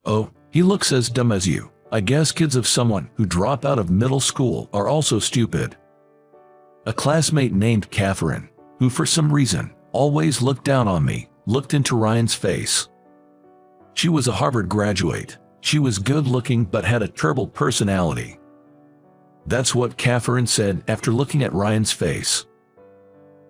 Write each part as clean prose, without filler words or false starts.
Oh, he looks as dumb as you. I guess kids of someone who drop out of middle school are also stupid. A classmate named Catherine, who for some reason always looked down on me, looked into Ryan's face. She was a Harvard graduate. She was good-looking but had a terrible personality. That's what Catherine said after looking at Ryan's face.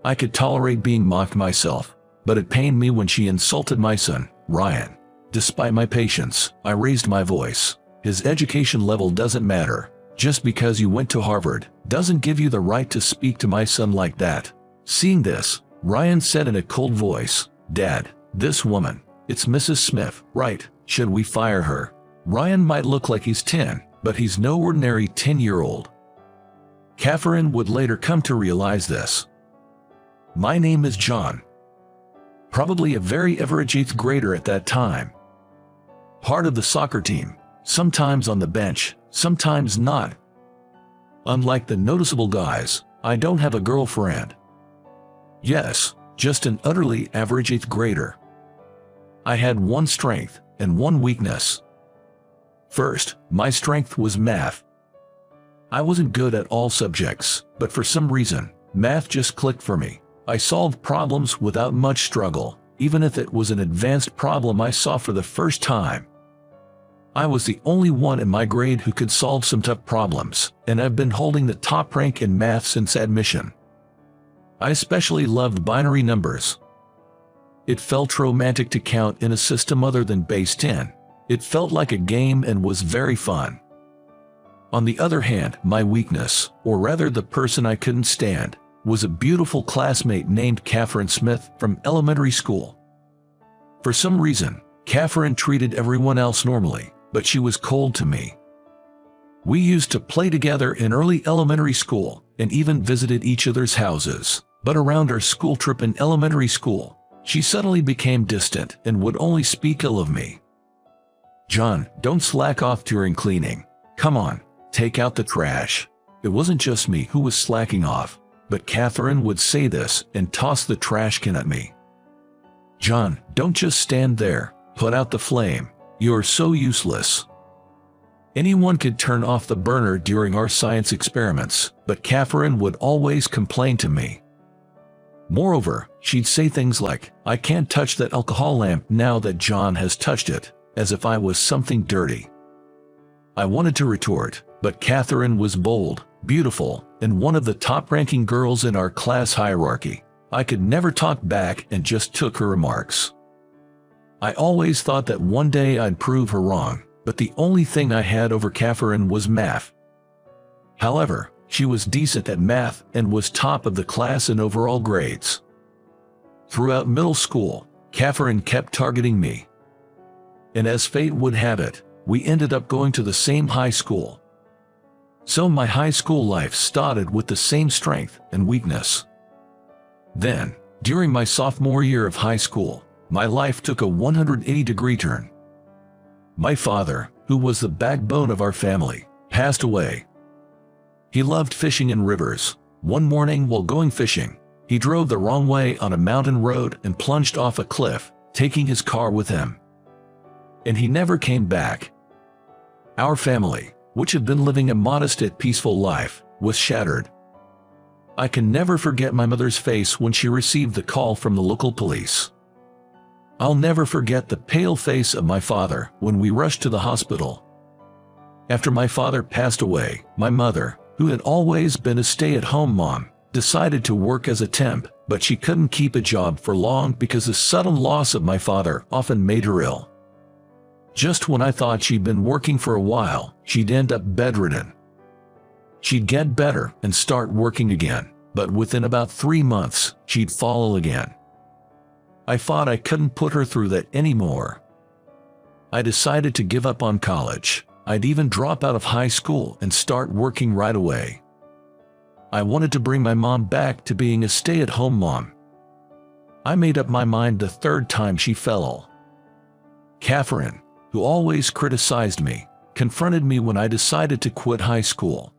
I could tolerate being mocked myself, but it pained me when she insulted my son, Ryan. Despite my patience, I raised my voice. His education level doesn't matter. Just because you went to Harvard doesn't give you the right to speak to my son like that. Seeing this, Ryan said in a cold voice, "Dad, this woman, it's Mrs. Smith, right? Should we fire her?" Ryan might look like he's 10, but he's no ordinary 10-year-old. Catherine would later come to realize this. My name is John. Probably a very average 8th grader at that time. Part of the soccer team, sometimes on the bench, sometimes not. Unlike the noticeable guys, I don't have a girlfriend. Yes, just an utterly average 8th grader. I had one strength and one weakness. First, my strength was math. I wasn't good at all subjects, but for some reason, math just clicked for me. I solved problems without much struggle, even if it was an advanced problem I saw for the first time. I was the only one in my grade who could solve some tough problems, and I've been holding the top rank in math since admission. I especially loved binary numbers. It felt romantic to count in a system other than base 10. It felt like a game and was very fun. On the other hand, my weakness, or rather the person I couldn't stand, was a beautiful classmate named Catherine Smith from elementary school. For some reason, Catherine treated everyone else normally, but she was cold to me. We used to play together in early elementary school and even visited each other's houses, but around our school trip in elementary school, she suddenly became distant and would only speak ill of me. "John, don't slack off during cleaning. Come on, take out the trash." It wasn't just me who was slacking off, but Catherine would say this and toss the trash can at me. "John, don't just stand there. Put out the flame. You're so useless." Anyone could turn off the burner during our science experiments, but Catherine would always complain to me. Moreover, she'd say things like, "I can't touch that alcohol lamp now that John has touched it," as if I was something dirty. I wanted to retort, but Catherine was bold, beautiful, and one of the top-ranking girls in our class hierarchy. I could never talk back and just took her remarks. I always thought that one day I'd prove her wrong, but the only thing I had over Catherine was math. However, she was decent at math and was top of the class in overall grades. Throughout middle school, Catherine kept targeting me. And as fate would have it, we ended up going to the same high school. So my high school life started with the same strength and weakness. Then, during my sophomore year of high school, my life took a 180-degree turn. My father, who was the backbone of our family, passed away. He loved fishing in rivers. One morning while going fishing, he drove the wrong way on a mountain road and plunged off a cliff, taking his car with him. And he never came back. Our family, which had been living a modest yet peaceful life, was shattered. I can never forget my mother's face when she received the call from the local police. I'll never forget the pale face of my father when we rushed to the hospital. After my father passed away, my mother, who had always been a stay-at-home mom, decided to work as a temp, but she couldn't keep a job for long because the sudden loss of my father often made her ill. Just when I thought she'd been working for a while, she'd end up bedridden. She'd get better and start working again, but within about 3 months, she'd fall again. I thought I couldn't put her through that anymore. I decided to give up on college. I'd even drop out of high school and start working right away. I wanted to bring my mom back to being a stay-at-home mom. I made up my mind the 3rd time she fell. Catherine, who always criticized me, confronted me when I decided to quit high school.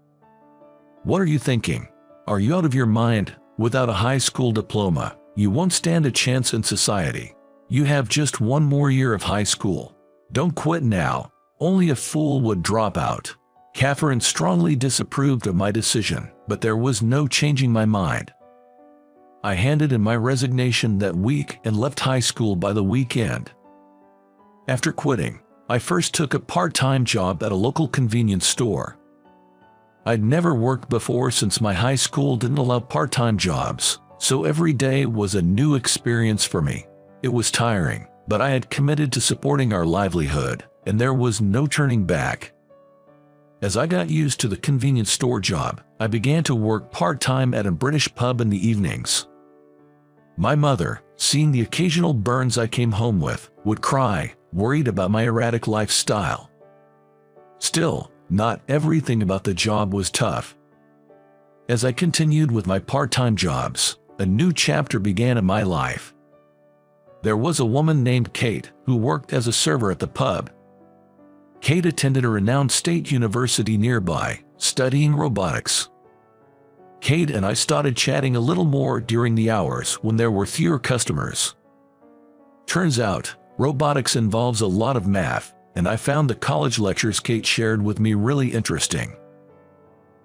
"What are you thinking? Are you out of your mind? Without a high school diploma, you won't stand a chance in society. You have just one more year of high school. Don't quit now. Only a fool would drop out. Catherine strongly disapproved of my decision, but there was no changing my mind. I handed in my resignation that week and left high school by the weekend. After quitting, I first took a part-time job at a local convenience store. I'd never worked before since my high school didn't allow part-time jobs, so every day was a new experience for me. It was tiring, but I had committed to supporting our livelihood, and there was no turning back. As I got used to the convenience store job, I began to work part-time at a British pub in the evenings. My mother, seeing the occasional burns I came home with, would cry, worried about my erratic lifestyle. Still, not everything about the job was tough. As I continued with my part-time jobs, a new chapter began in my life. There was a woman named Kate who worked as a server at the pub. Kate attended a renowned state university nearby, studying robotics. Kate and I started chatting a little more during the hours when there were fewer customers. Turns out, robotics involves a lot of math, and I found the college lectures Kate shared with me really interesting.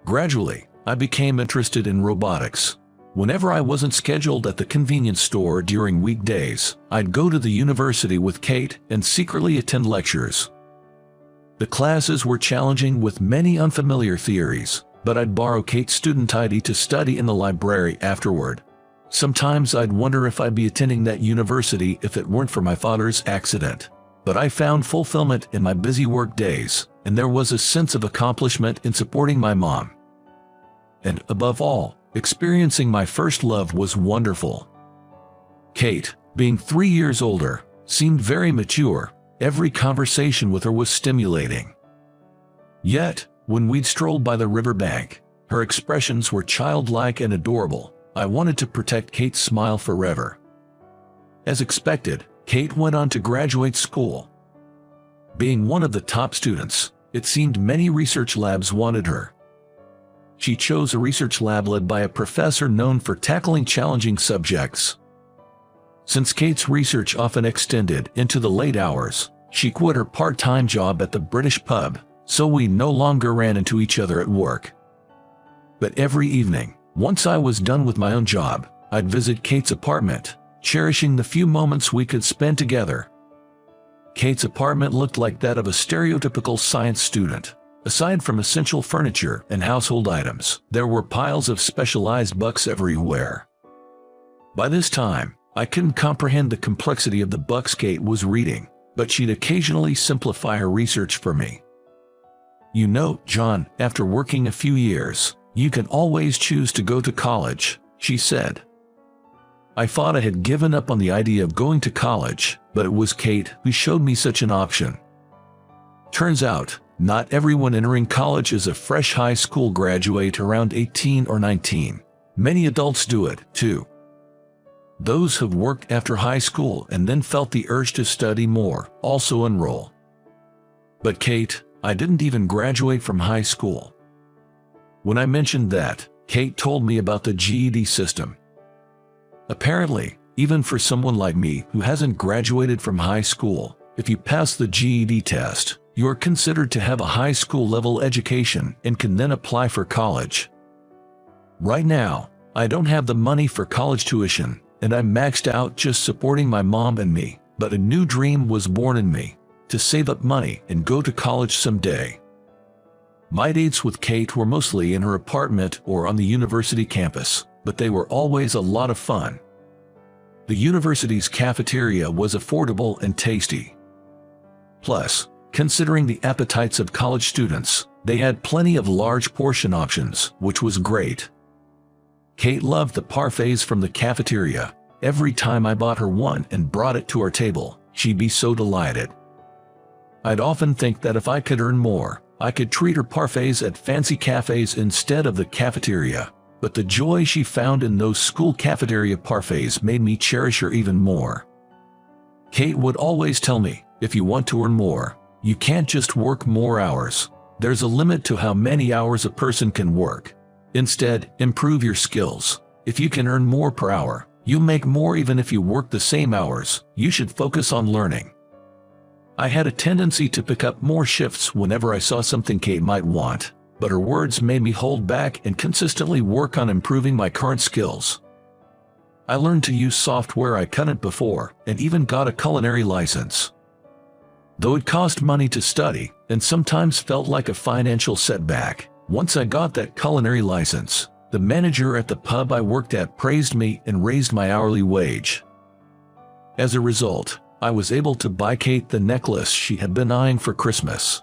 Gradually, I became interested in robotics. Whenever I wasn't scheduled at the convenience store during weekdays, I'd go to the university with Kate and secretly attend lectures. The classes were challenging with many unfamiliar theories, but I'd borrow Kate's student ID to study in the library afterward. Sometimes I'd wonder if I'd be attending that university if it weren't for my father's accident. But I found fulfillment in my busy work days, and there was a sense of accomplishment in supporting my mom. And above all, experiencing my first love was wonderful. Kate, being 3 years older, seemed very mature. Every conversation with her was stimulating. Yet, when we'd strolled by the riverbank, her expressions were childlike and adorable. I wanted to protect Kate's smile forever. As expected, Kate went on to graduate school. Being one of the top students, it seemed many research labs wanted her. She chose a research lab led by a professor known for tackling challenging subjects. Since Kate's research often extended into the late hours, she quit her part-time job at the British pub, so we no longer ran into each other at work. But every evening, once I was done with my own job, I'd visit Kate's apartment, cherishing the few moments we could spend together. Kate's apartment looked like that of a stereotypical science student. Aside from essential furniture and household items, there were piles of specialized books everywhere. By this time, I couldn't comprehend the complexity of the books Kate was reading, but she'd occasionally simplify her research for me. "You know, John, after working a few years, you can always choose to go to college," she said. I thought I had given up on the idea of going to college, but it was Kate who showed me such an option. Turns out, not everyone entering college is a fresh high school graduate around 18 or 19. Many adults do it, too. Those who've worked after high school and then felt the urge to study more also enroll. But Kate, I didn't even graduate from high school. When I mentioned that, Kate told me about the GED system. Apparently, even for someone like me who hasn't graduated from high school, if you pass the GED test, you are considered to have a high school level education and can then apply for college. Right now, I don't have the money for college tuition, and I'm maxed out just supporting my mom and me, but a new dream was born in me, to save up money and go to college someday. My dates with Kate were mostly in her apartment or on the university campus, but they were always a lot of fun. The university's cafeteria was affordable and tasty. Plus, considering the appetites of college students, they had plenty of large portion options, which was great. Kate loved the parfaits from the cafeteria. Every time I bought her one and brought it to our table, she'd be so delighted. I'd often think that if I could earn more, I could treat her parfaits at fancy cafes instead of the cafeteria, but the joy she found in those school cafeteria parfaits made me cherish her even more. Kate would always tell me, if you want to earn more, you can't just work more hours. There's a limit to how many hours a person can work. Instead, improve your skills. If you can earn more per hour, you'll make more even if you work the same hours. You should focus on learning. I had a tendency to pick up more shifts whenever I saw something Kate might want, but her words made me hold back and consistently work on improving my current skills. I learned to use software I couldn't before, and even got a culinary license. Though it cost money to study, and sometimes felt like a financial setback, once I got that culinary license, the manager at the pub I worked at praised me and raised my hourly wage. As a result, I was able to buy Kate the necklace she had been eyeing for Christmas.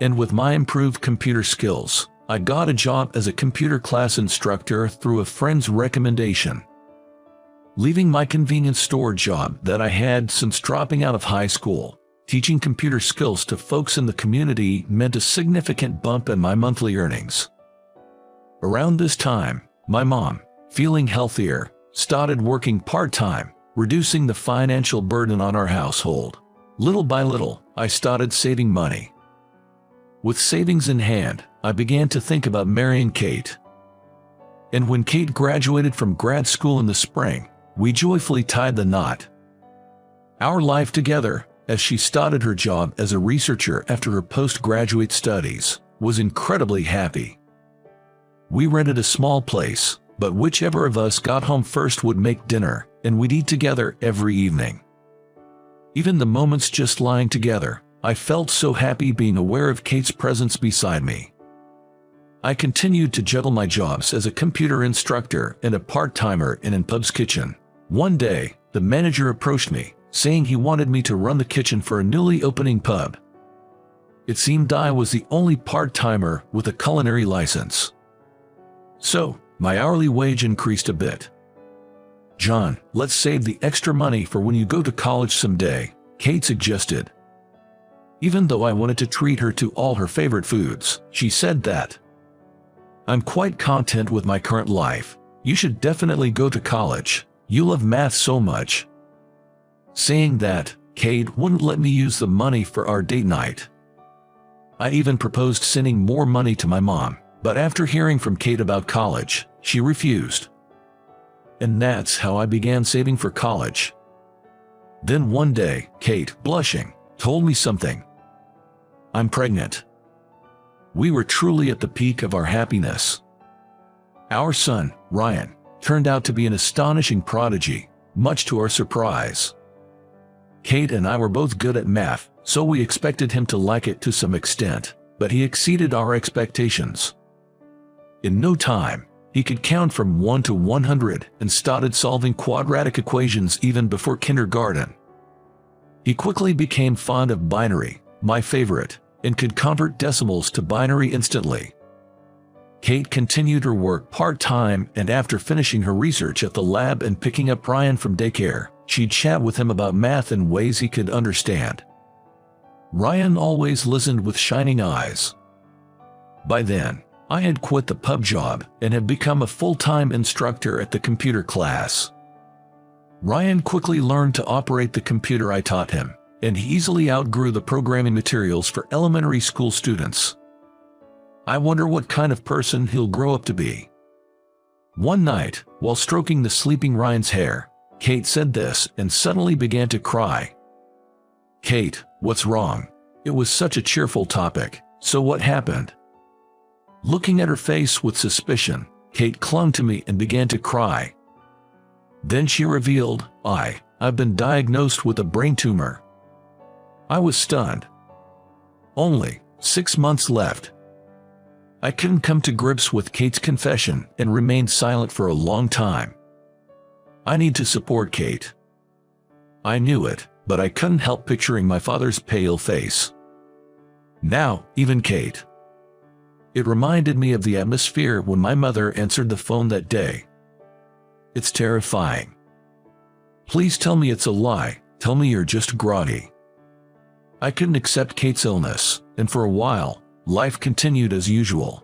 And with my improved computer skills, I got a job as a computer class instructor through a friend's recommendation. Leaving my convenience store job that I had since dropping out of high school, teaching computer skills to folks in the community meant a significant bump in my monthly earnings. Around this time, my mom, feeling healthier, started working part-time, reducing the financial burden on our household. Little by little, I started saving money. With savings in hand, I began to think about marrying Kate. And when Kate graduated from grad school in the spring, we joyfully tied the knot. Our life together, as she started her job as a researcher after her postgraduate studies, was incredibly happy. We rented a small place, but whichever of us got home first would make dinner, and we'd eat together every evening. Even the moments just lying together, I felt so happy being aware of Kate's presence beside me. I continued to juggle my jobs as a computer instructor and a part-timer in Pub's kitchen. One day, the manager approached me, saying he wanted me to run the kitchen for a newly opening pub. It seemed I was the only part-timer with a culinary license. So, my hourly wage increased a bit. "John, let's save the extra money for when you go to college someday," Kate suggested. Even though I wanted to treat her to all her favorite foods, she said that, "I'm quite content with my current life. You should definitely go to college. You love math so much." Saying that, Kate wouldn't let me use the money for our date night. I even proposed sending more money to my mom, but after hearing from Kate about college, she refused. And that's how I began saving for college. Then one day, Kate, blushing, told me something. "I'm pregnant." We were truly at the peak of our happiness. Our son, Ryan, turned out to be an astonishing prodigy, much to our surprise. Kate and I were both good at math, so we expected him to like it to some extent, but he exceeded our expectations. In no time, he could count from 1 to 100 and started solving quadratic equations even before kindergarten. He quickly became fond of binary, my favorite, and could convert decimals to binary instantly. Kate continued her work part-time, and after finishing her research at the lab and picking up Ryan from daycare, she'd chat with him about math in ways he could understand. Ryan always listened with shining eyes. By then, I had quit the pub job and had become a full-time instructor at the computer class. Ryan quickly learned to operate the computer I taught him, and he easily outgrew the programming materials for elementary school students. I wonder what kind of person he'll grow up to be. One night, while stroking the sleeping Ryan's hair, Kate said this and suddenly began to cry. "Kate, what's wrong?" It was such a cheerful topic, so what happened? Looking at her face with suspicion, Kate clung to me and began to cry. Then she revealed, I've been diagnosed with a brain tumor. I was stunned. Only 6 months left. I couldn't come to grips with Kate's confession and remained silent for a long time. I need to support Kate. I knew it, but I couldn't help picturing my father's pale face. Now, even Kate. It reminded me of the atmosphere when my mother answered the phone that day. It's terrifying. Please tell me it's a lie. Tell me you're just groggy. I couldn't accept Kate's illness, and for a while, life continued as usual.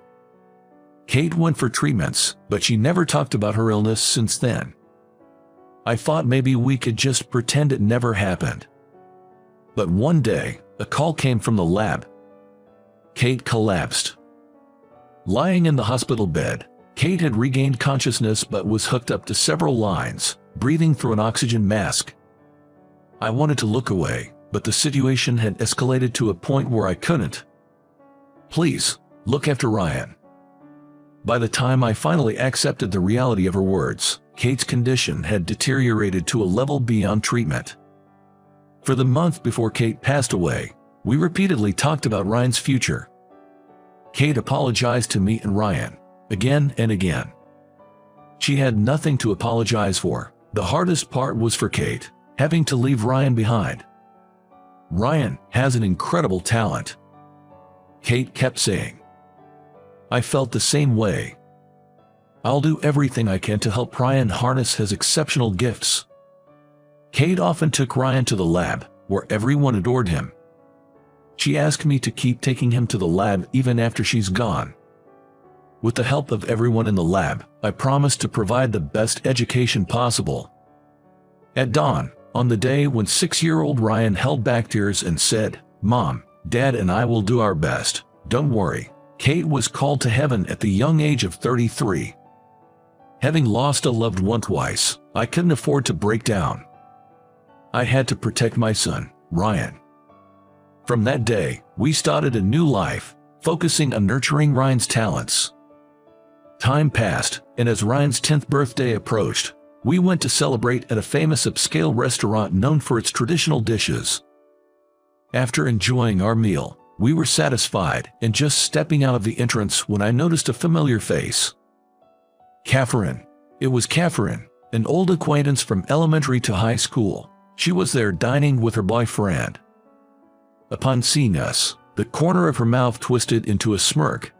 Kate went for treatments, but she never talked about her illness since then. I thought maybe we could just pretend it never happened. But one day, a call came from the lab. Kate collapsed. Lying in the hospital bed, Kate had regained consciousness but was hooked up to several lines, breathing through an oxygen mask. I wanted to look away, but the situation had escalated to a point where I couldn't. Please, look after Ryan. By the time I finally accepted the reality of her words, Kate's condition had deteriorated to a level beyond treatment. For the month before Kate passed away, we repeatedly talked about Ryan's future. Kate apologized to me and Ryan, again and again. She had nothing to apologize for. The hardest part was for Kate, having to leave Ryan behind. Ryan has an incredible talent, Kate kept saying. I felt the same way. I'll do everything I can to help Ryan harness his exceptional gifts. Kate often took Ryan to the lab, where everyone adored him. She asked me to keep taking him to the lab even after she's gone. With the help of everyone in the lab, I promised to provide the best education possible. At dawn, on the day when 6-year-old Ryan held back tears and said, "Mom, Dad and I will do our best, don't worry," Kate was called to heaven at the young age of 33. Having lost a loved one twice, I couldn't afford to break down. I had to protect my son, Ryan. From that day, we started a new life, focusing on nurturing Ryan's talents. Time passed, and as Ryan's 10th birthday approached, we went to celebrate at a famous upscale restaurant known for its traditional dishes. After enjoying our meal, we were satisfied and just stepping out of the entrance when I noticed a familiar face. Catherine. It was Catherine, an old acquaintance from elementary to high school. She was there dining with her boyfriend. Upon seeing us, the corner of her mouth twisted into a smirk.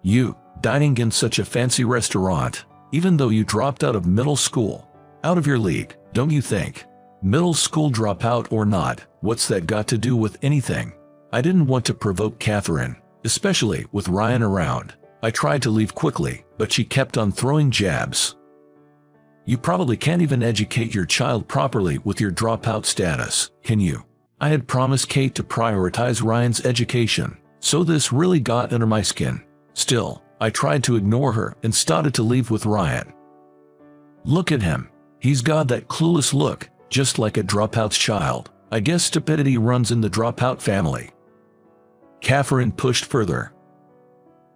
"You, dining in such a fancy restaurant, even though you dropped out of middle school. Out of your league, don't you think? Middle school dropout or not, what's that got to do with anything?" I didn't want to provoke Catherine, especially with Ryan around. I tried to leave quickly, but she kept on throwing jabs. "You probably can't even educate your child properly with your dropout status, can you?" I had promised Kate to prioritize Ryan's education, so this really got under my skin. Still, I tried to ignore her and started to leave with Ryan. "Look at him. He's got that clueless look, just like a dropout's child. I guess stupidity runs in the dropout family." Catherine pushed further.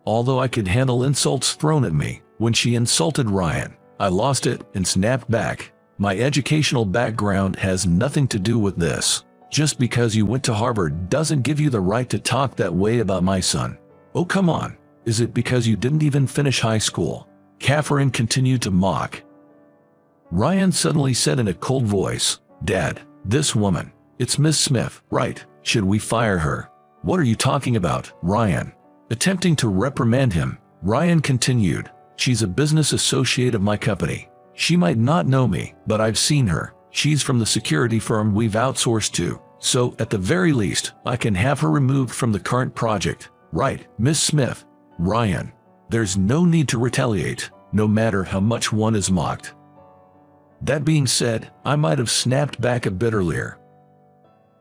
Although I could handle insults thrown at me, when she insulted Ryan, I lost it and snapped back. "My educational background has nothing to do with this. Just because you went to Harvard doesn't give you the right to talk that way about my son. Oh, come on. Is it because you didn't even finish high school?" Catherine continued to mock. Ryan suddenly said in a cold voice, "Dad, this woman, it's Miss Smith, right? Should we fire her?" "What are you talking about, Ryan?" Attempting to reprimand him, Ryan continued, "She's a business associate of my company. She might not know me, but I've seen her. She's from the security firm we've outsourced to, so at the very least, I can have her removed from the current project. Right, Miss Smith?" "Ryan, there's no need to retaliate, no matter how much one is mocked." That being said, I might have snapped back a bit earlier.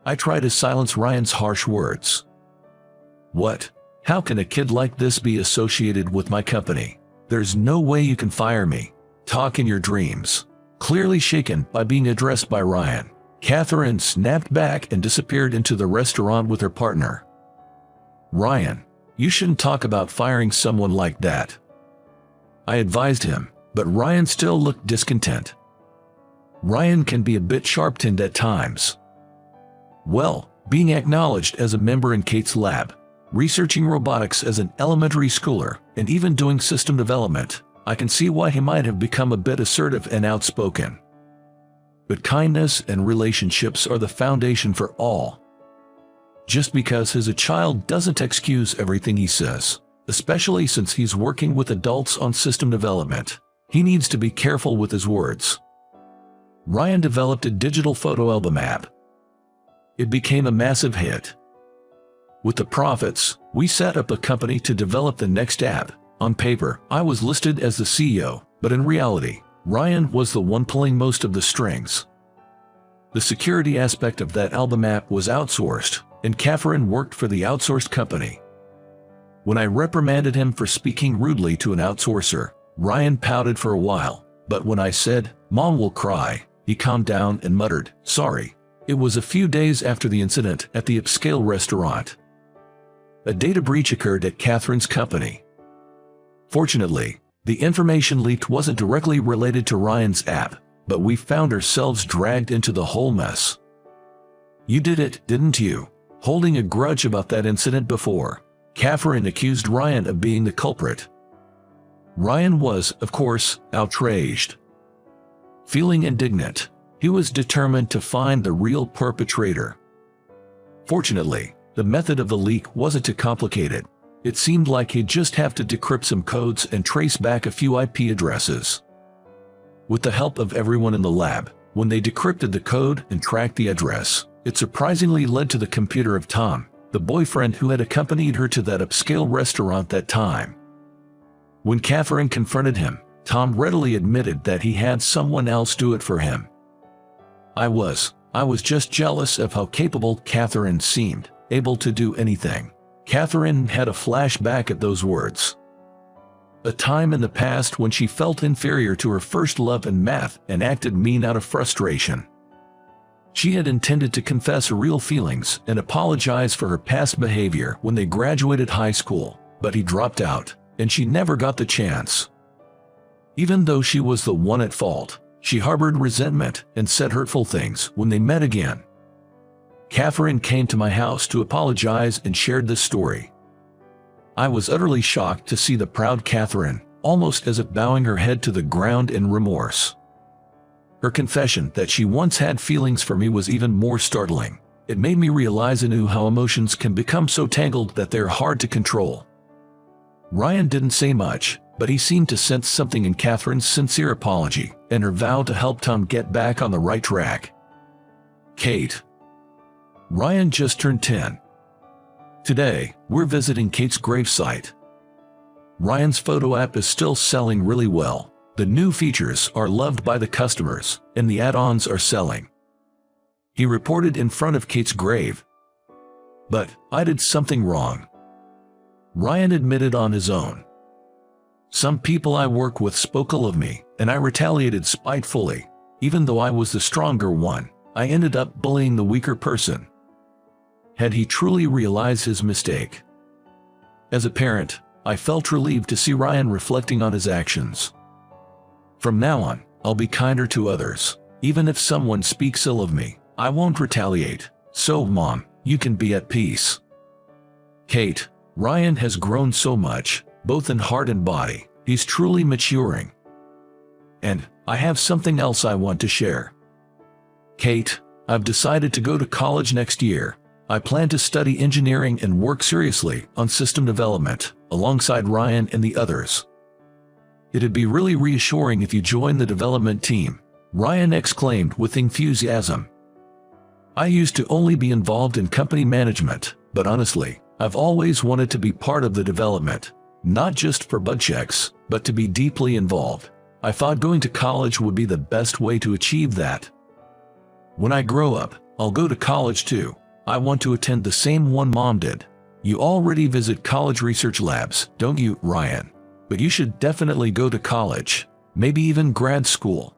I tried to silence Ryan's harsh words. "What? How can a kid like this be associated with my company? There's no way you can fire me. Talk in your dreams." Clearly shaken by being addressed by Ryan, Catherine snapped back and disappeared into the restaurant with her partner. "Ryan, you shouldn't talk about firing someone like that," I advised him, but Ryan still looked discontent. Ryan can be a bit sharp-tongued at times. Well, being acknowledged as a member in Kate's lab, researching robotics as an elementary schooler, and even doing system development, I can see why he might have become a bit assertive and outspoken. But kindness and relationships are the foundation for all. Just because he's a child doesn't excuse everything he says, especially since he's working with adults on system development. He needs to be careful with his words. Ryan developed a digital photo album app. It became a massive hit. With the profits, we set up a company to develop the next app. On paper, I was listed as the CEO, but in reality, Ryan was the one pulling most of the strings. The security aspect of that album app was outsourced, and Catherine worked for the outsourced company. When I reprimanded him for speaking rudely to an outsourcer, Ryan pouted for a while, but when I said, "Mom will cry," he calmed down and muttered, "Sorry." It was a few days after the incident at the upscale restaurant. A data breach occurred at Catherine's company. Fortunately, the information leaked wasn't directly related to Ryan's app, but we found ourselves dragged into the whole mess. You did it, didn't you? Holding a grudge about that incident before, Catherine accused Ryan of being the culprit. Ryan was, of course, outraged. Feeling indignant, he was determined to find the real perpetrator. Fortunately, the method of the leak wasn't too complicated. It seemed like he'd just have to decrypt some codes and trace back a few IP addresses. With the help of everyone in the lab, when they decrypted the code and tracked the address, it surprisingly led to the computer of Tom, the boyfriend who had accompanied her to that upscale restaurant that time. When Catherine confronted him, Tom readily admitted that he had someone else do it for him. I was just jealous of how capable Catherine seemed, able to do anything. Catherine had a flashback at those words. A time in the past when she felt inferior to her first love in math and acted mean out of frustration. She had intended to confess her real feelings and apologize for her past behavior when they graduated high school, but he dropped out, and she never got the chance. Even though she was the one at fault, she harbored resentment and said hurtful things when they met again. Catherine came to my house to apologize and shared this story. I was utterly shocked to see the proud Catherine, almost as if bowing her head to the ground in remorse. Her confession that she once had feelings for me was even more startling. It made me realize anew how emotions can become so tangled that they're hard to control. Ryan didn't say much, but he seemed to sense something in Catherine's sincere apology and her vow to help Tom get back on the right track. Kate. Ryan just turned 10. Today, we're visiting Kate's gravesite. Ryan's photo app is still selling really well. The new features are loved by the customers, and the add-ons are selling. He reported in front of Kate's grave. But I did something wrong. Ryan admitted on his own. Some people I work with spoke ill of me, and I retaliated spitefully. Even though I was the stronger one, I ended up bullying the weaker person. Had he truly realized his mistake? As a parent, I felt relieved to see Ryan reflecting on his actions. From now on, I'll be kinder to others. Even if someone speaks ill of me, I won't retaliate. So, Mom, you can be at peace. Kate, Ryan has grown so much, both in heart and body. He's truly maturing. And I have something else I want to share. Kate, I've decided to go to college next year. I plan to study engineering and work seriously on system development, alongside Ryan and the others. It'd be really reassuring if you join the development team, Ryan exclaimed with enthusiasm. I used to only be involved in company management, but honestly, I've always wanted to be part of the development, not just for bug checks, but to be deeply involved. I thought going to college would be the best way to achieve that. When I grow up, I'll go to college too. I want to attend the same one Mom did. You already visit college research labs, don't you, Ryan? But you should definitely go to college, maybe even grad school.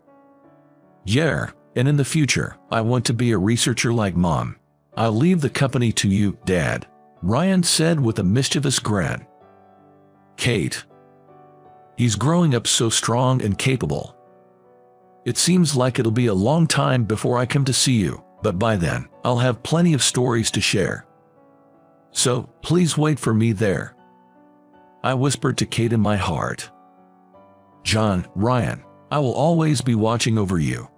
Yeah, and in the future, I want to be a researcher like Mom. I'll leave the company to you, Dad, Ryan said with a mischievous grin. Kate. He's growing up so strong and capable. It seems like it'll be a long time before I come to see you, but by then, I'll have plenty of stories to share. So, please wait for me there. I whispered to Kate in my heart. John, Ryan, I will always be watching over you.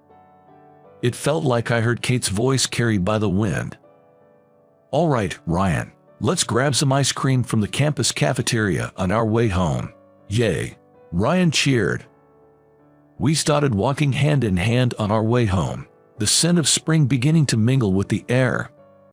It felt like I heard Kate's voice carried by the wind. All right, Ryan, let's grab some ice cream from the campus cafeteria on our way home. Yay! Ryan cheered. We started walking hand in hand on our way home, the scent of spring beginning to mingle with the air.